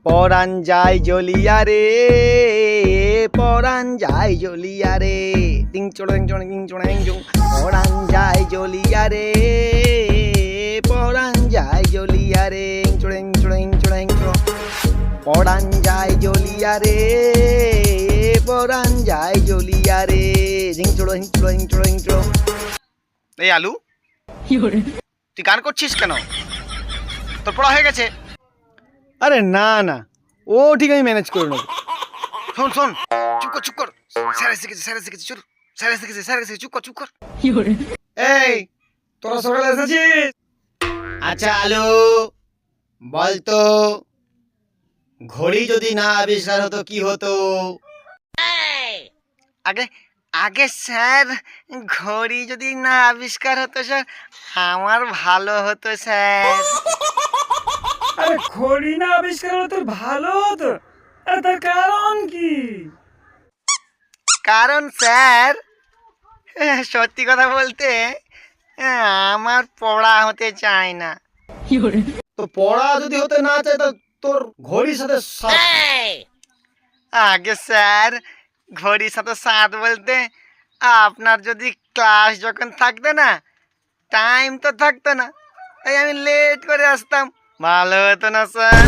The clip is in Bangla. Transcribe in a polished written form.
পরাণ যায় জ্বলিয়া রে, পরাণ যায় জ্বলিয়া রে, টিং চড়ং চড়ং টিং চড়ং চং। পরাণ যায় জ্বলিয়া রে, পরাণ যায় জ্বলিয়া রে, চড়ং চড়ং চড়ং চড়ং। পরাণ যায় জ্বলিয়া রে, পরাণ যায় জ্বলিয়া রে, ঝিং চড়ং চড়ং চড়ং চড়ং। এই আলু, তুই গান করছিস কেন? তোর পড়া হয়ে গেছে? আরে না না, ও ঠিক আমি ম্যানেজ করে নেবো। শোন শোন, চুপ কর চুপ কর, স্যার এসে গেছে স্যার এসে গেছে, চল স্যার এসে গেছে স্যার এসে গেছে, চুপ কর চুপ কর। এই তোরা সকালে এসেছিস? আচ্ছা আলু বলতো, ঘড়ি যদি না আবিষ্কার হতো কি হতো? আগে আগে স্যার, ঘড়ি যদি না আবিষ্কার হতো স্যার, আমার ভালো হতো স্যার। আরে ঘড়ি না আবিষ্কার হতো ভালো হতো? আরে তার কারণ কি? কারণ স্যার, সত্যি কথা বলতে আমার পড়া হতে চায় না। তো পড়া যদি হতে না চায় তো তোর ঘড়ির সাথে আগে স্যার, ঘড়ির সাথে সাথ বলতে আপনার যদি ক্লাস যখন থাকতো না, টাইম তো থাকতো না, তাই আমি লেট করে আসতাম, ভালো হতো না স্যার?